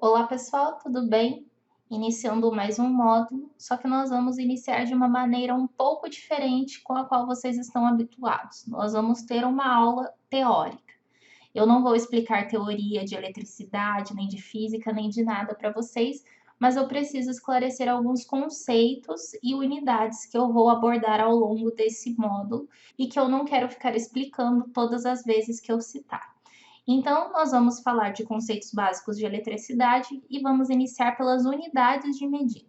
Olá pessoal, tudo bem? Iniciando mais um módulo, só que nós vamos iniciar de uma maneira um pouco diferente com a qual vocês estão habituados. Nós vamos ter uma aula teórica. Eu não vou explicar teoria de eletricidade, nem de física, nem de nada para vocês, mas eu preciso esclarecer alguns conceitos e unidades que eu vou abordar ao longo desse módulo e que eu não quero ficar explicando todas as vezes que eu citar. Então, nós vamos falar de conceitos básicos de eletricidade e vamos iniciar pelas unidades de medida.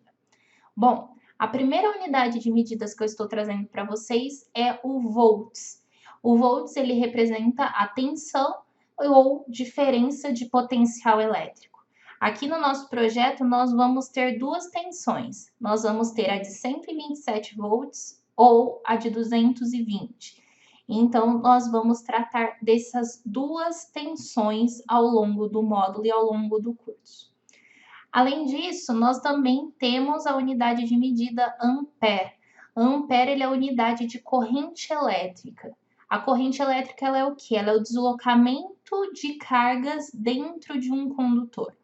Bom, a primeira unidade de medidas que eu estou trazendo para vocês é o volts. O volts ele representa a tensão ou diferença de potencial elétrico. Aqui no nosso projeto nós vamos ter duas tensões. Nós vamos ter a de 127 volts ou a de 220. Então, nós vamos tratar dessas duas tensões ao longo do módulo e ao longo do curso. Além disso, nós também temos a unidade de medida ampere. A ampere ele é a unidade de corrente elétrica. A corrente elétrica ela é o quê? Ela é o deslocamento de cargas dentro de um condutor.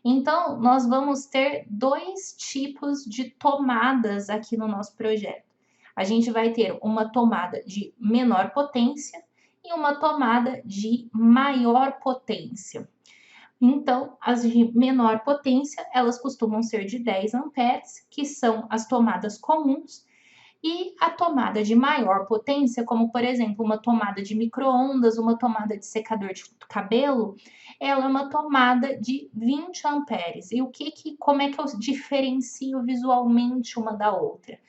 Então, nós vamos ter dois tipos de tomadas aqui no nosso projeto. A gente vai ter uma tomada de menor potência e uma tomada de maior potência. Então, as de menor potência, elas costumam ser de 10 amperes, que são as tomadas comuns, e a tomada de maior potência, como por exemplo, uma tomada de micro-ondas, uma tomada de secador de cabelo, ela é uma tomada de 20 amperes. E como é que eu diferencio visualmente uma da outra?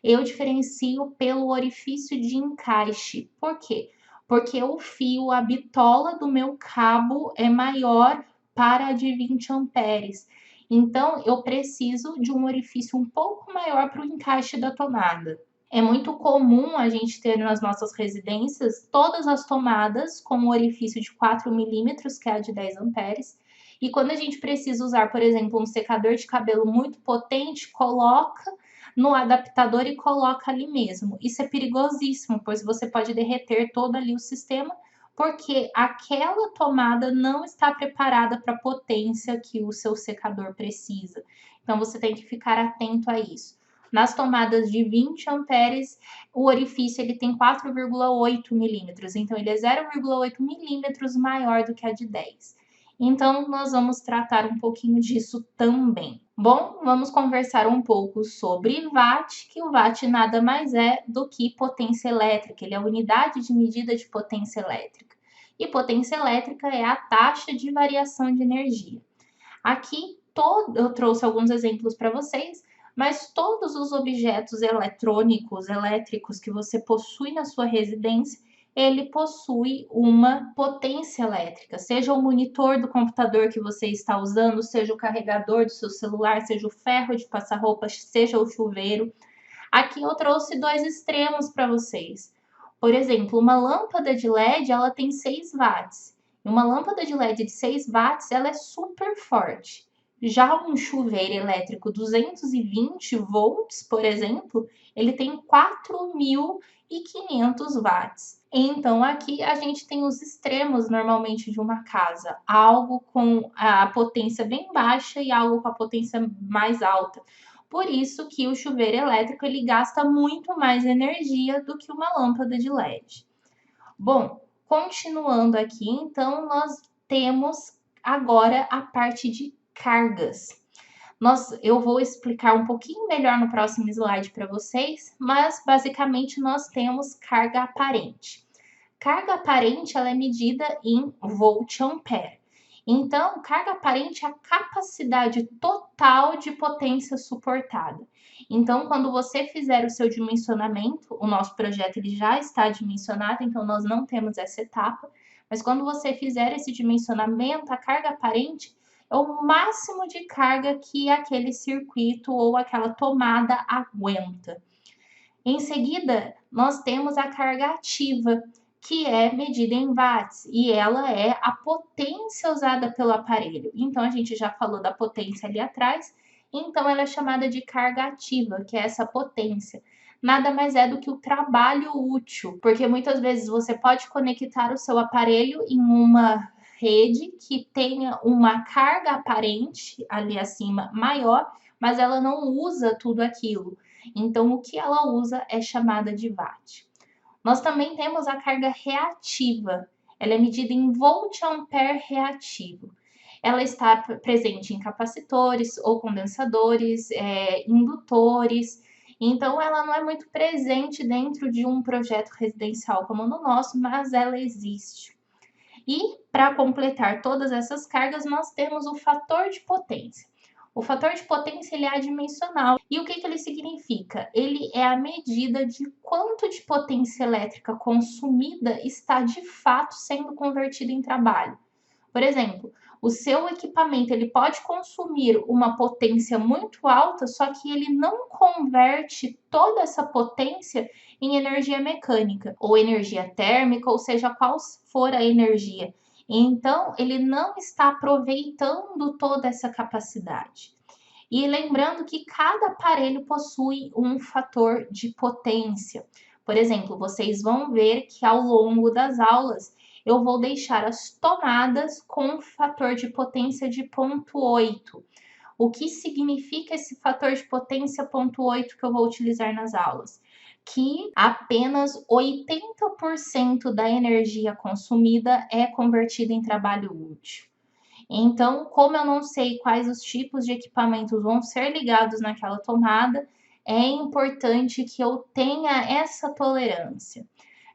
Eu diferencio pelo orifício de encaixe. Por quê? Porque o fio, a bitola do meu cabo é maior para a de 20 amperes. Então, eu preciso de um orifício um pouco maior para o encaixe da tomada. É muito comum a gente ter nas nossas residências todas as tomadas com um orifício de 4 milímetros, que é a de 10 amperes. E quando a gente precisa usar, por exemplo, um secador de cabelo muito potente, coloca no adaptador e coloca ali mesmo. Isso é perigosíssimo, pois você pode derreter todo ali o sistema, porque aquela tomada não está preparada para a potência que o seu secador precisa. Então, você tem que ficar atento a isso. Nas tomadas de 20 amperes, o orifício ele tem 4,8 milímetros, então ele é 0,8 milímetros maior do que a de 10. Então, nós vamos tratar um pouquinho disso também. Bom, vamos conversar um pouco sobre watt, que o watt nada mais é do que potência elétrica, ele é a unidade de medida de potência elétrica. E potência elétrica é a taxa de variação de energia. Aqui eu trouxe alguns exemplos para vocês, mas todos os objetos eletrônicos, elétricos que você possui na sua residência, ele possui uma potência elétrica, seja o monitor do computador que você está usando, seja o carregador do seu celular, seja o ferro de passar roupa, seja o chuveiro. Aqui eu trouxe dois extremos para vocês. Por exemplo, uma lâmpada de LED, ela tem 6 watts. E uma lâmpada de LED de 6 watts, ela é super forte. Já um chuveiro elétrico 220 volts, por exemplo, ele tem 4.500 watts. Então, aqui a gente tem os extremos normalmente de uma casa, algo com a potência bem baixa e algo com a potência mais alta. Por isso que o chuveiro elétrico ele gasta muito mais energia do que uma lâmpada de LED. Bom, continuando aqui, então nós temos agora a parte de cargas. Eu vou explicar um pouquinho melhor no próximo slide para vocês, mas basicamente nós temos carga aparente. Carga aparente ela é medida em volt-ampere. Então, carga aparente é a capacidade total de potência suportada. Então, quando você fizer o seu dimensionamento, o nosso projeto ele já está dimensionado, então nós não temos essa etapa, mas quando você fizer esse dimensionamento, a carga aparente é o máximo de carga que aquele circuito ou aquela tomada aguenta. Em seguida, nós temos a carga ativa, que é medida em watts, e ela é a potência usada pelo aparelho. Então, a gente já falou da potência ali atrás, então ela é chamada de carga ativa, que é essa potência. Nada mais é do que o trabalho útil, porque muitas vezes você pode conectar o seu aparelho em uma rede que tenha uma carga aparente ali acima maior, mas ela não usa tudo aquilo. Então, o que ela usa é chamada de watt. Nós também temos a carga reativa. Ela é medida em volt-ampere reativo. Ela está presente em capacitores ou condensadores, indutores. Então, ela não é muito presente dentro de um projeto residencial como no nosso, mas ela existe. E, para completar todas essas cargas, nós temos o fator de potência. O fator de potência ele é adimensional. E o que ele significa? Ele é a medida de quanto de potência elétrica consumida está de fato sendo convertida em trabalho. Por exemplo, o seu equipamento ele pode consumir uma potência muito alta, só que ele não converte toda essa potência em energia mecânica ou energia térmica, ou seja, qual for a energia. Então, ele não está aproveitando toda essa capacidade. E lembrando que cada aparelho possui um fator de potência. Por exemplo, vocês vão ver que ao longo das aulas eu vou deixar as tomadas com fator de potência de 0,8. O que significa esse fator de potência 0,8 que eu vou utilizar nas aulas? Que apenas 80% da energia consumida é convertida em trabalho útil. Então, como eu não sei quais os tipos de equipamentos vão ser ligados naquela tomada, é importante que eu tenha essa tolerância.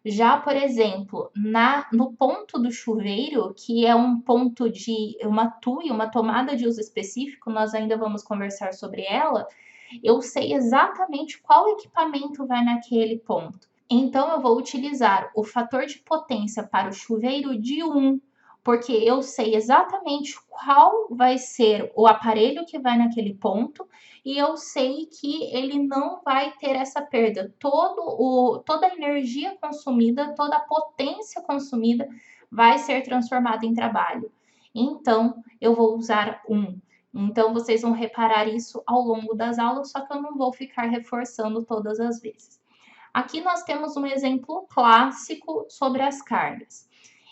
Já, por exemplo, no ponto do chuveiro, que é um ponto de uma TUI, uma tomada de uso específico, nós ainda vamos conversar sobre ela, eu sei exatamente qual equipamento vai naquele ponto. Então, eu vou utilizar o fator de potência para o chuveiro de 1, porque eu sei exatamente qual vai ser o aparelho que vai naquele ponto e eu sei que ele não vai ter essa perda. Toda a energia consumida, toda a potência consumida vai ser transformada em trabalho. Então, eu vou usar 1. Então, vocês vão reparar isso ao longo das aulas, só que eu não vou ficar reforçando todas as vezes. Aqui nós temos um exemplo clássico sobre as cargas.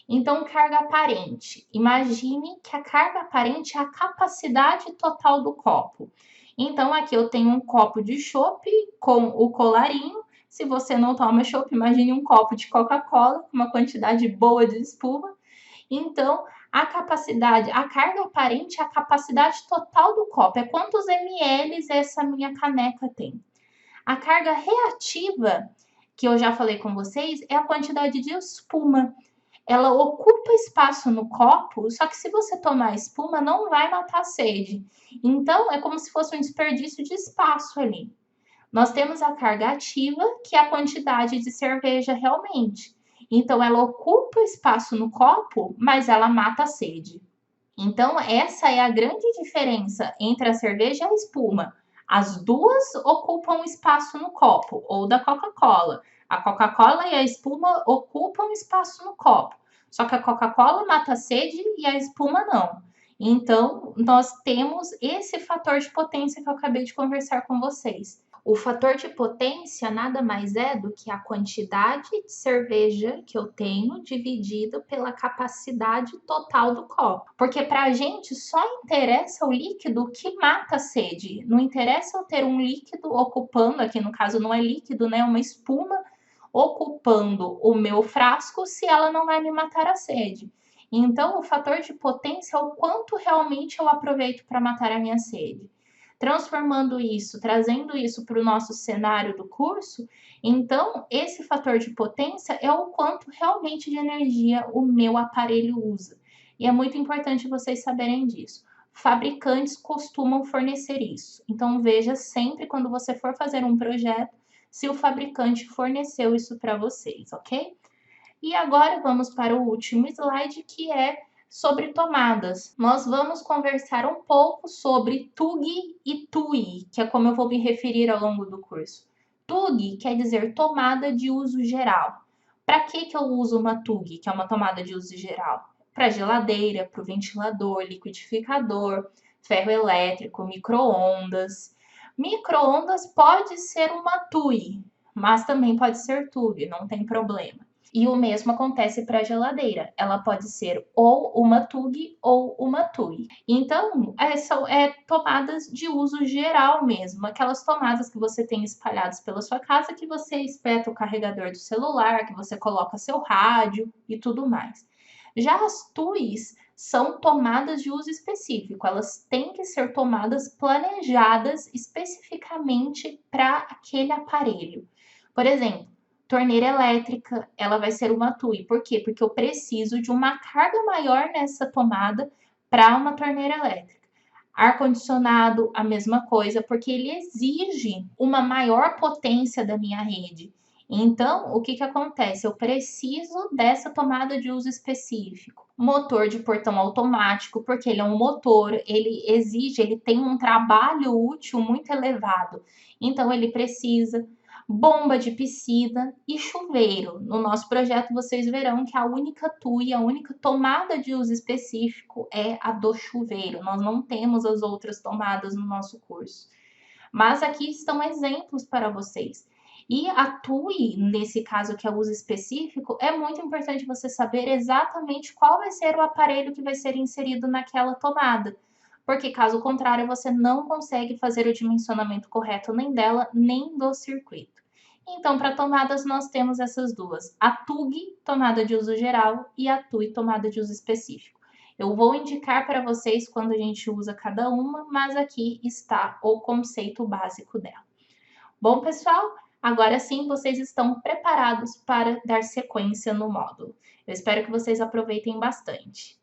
Então, carga aparente. Imagine que a carga aparente é a capacidade total do copo. Então, aqui eu tenho um copo de chopp com o colarinho. Se você não toma chopp, imagine um copo de Coca-Cola com uma quantidade boa de espuma. Então, a carga aparente é a capacidade total do copo. É quantos ml essa minha caneca tem. A carga reativa, que eu já falei com vocês, é a quantidade de espuma. Ela ocupa espaço no copo, só que se você tomar espuma, não vai matar a sede. Então, é como se fosse um desperdício de espaço ali. Nós temos a carga ativa, que é a quantidade de cerveja realmente. Então, ela ocupa espaço no copo, mas ela mata a sede. Então, essa é a grande diferença entre a cerveja e a espuma. As duas ocupam espaço no copo, ou da Coca-Cola. A Coca-Cola e a espuma ocupam espaço no copo. Só que a Coca-Cola mata a sede e a espuma não. Então, nós temos esse fator de potência que eu acabei de conversar com vocês. O fator de potência nada mais é do que a quantidade de cerveja que eu tenho dividido pela capacidade total do copo. Porque para a gente só interessa o líquido que mata a sede. Não interessa eu ter um líquido ocupando, aqui no caso não é líquido, né? Uma espuma ocupando o meu frasco se ela não vai me matar a sede. Então, o fator de potência é o quanto realmente eu aproveito para matar a minha sede. Transformando isso, trazendo isso para o nosso cenário do curso, então esse fator de potência é o quanto realmente de energia o meu aparelho usa. E é muito importante vocês saberem disso. Fabricantes costumam fornecer isso. Então veja sempre quando você for fazer um projeto se o fabricante forneceu isso para vocês, ok? E agora vamos para o último slide, que é sobre tomadas. Nós vamos conversar um pouco sobre TUG e TUI, que é como eu vou me referir ao longo do curso. TUG quer dizer tomada de uso geral. Para que eu uso uma TUG, que é uma tomada de uso geral? Para geladeira, para o ventilador, liquidificador, ferro elétrico, micro-ondas. Micro-ondas pode ser uma TUI, mas também pode ser TUG, não tem problema. E o mesmo acontece para a geladeira. Ela pode ser ou uma TUG ou uma TUI. Então, são tomadas de uso geral mesmo. Aquelas tomadas que você tem espalhadas pela sua casa, que você espeta o carregador do celular, que você coloca seu rádio e tudo mais. Já as TUIs são tomadas de uso específico. Elas têm que ser tomadas planejadas especificamente para aquele aparelho. Por exemplo, torneira elétrica, ela vai ser uma TUI. Por quê? Porque eu preciso de uma carga maior nessa tomada para uma torneira elétrica. Ar-condicionado, a mesma coisa, porque ele exige uma maior potência da minha rede. Então, o que que acontece? Eu preciso dessa tomada de uso específico. Motor de portão automático, porque ele é um motor, ele tem um trabalho útil muito elevado. Então, ele precisa bomba de piscina e chuveiro. No nosso projeto, vocês verão que a única TUI, a única tomada de uso específico é a do chuveiro. Nós não temos as outras tomadas no nosso curso. Mas aqui estão exemplos para vocês. E a TUI, nesse caso que é uso específico, é muito importante você saber exatamente qual vai ser o aparelho que vai ser inserido naquela tomada. Porque caso contrário, você não consegue fazer o dimensionamento correto nem dela, nem do circuito. Então, para tomadas, nós temos essas duas: a TUG, tomada de uso geral, e a TUI, tomada de uso específico. Eu vou indicar para vocês quando a gente usa cada uma, mas aqui está o conceito básico dela. Bom, pessoal, agora sim vocês estão preparados para dar sequência no módulo. Eu espero que vocês aproveitem bastante.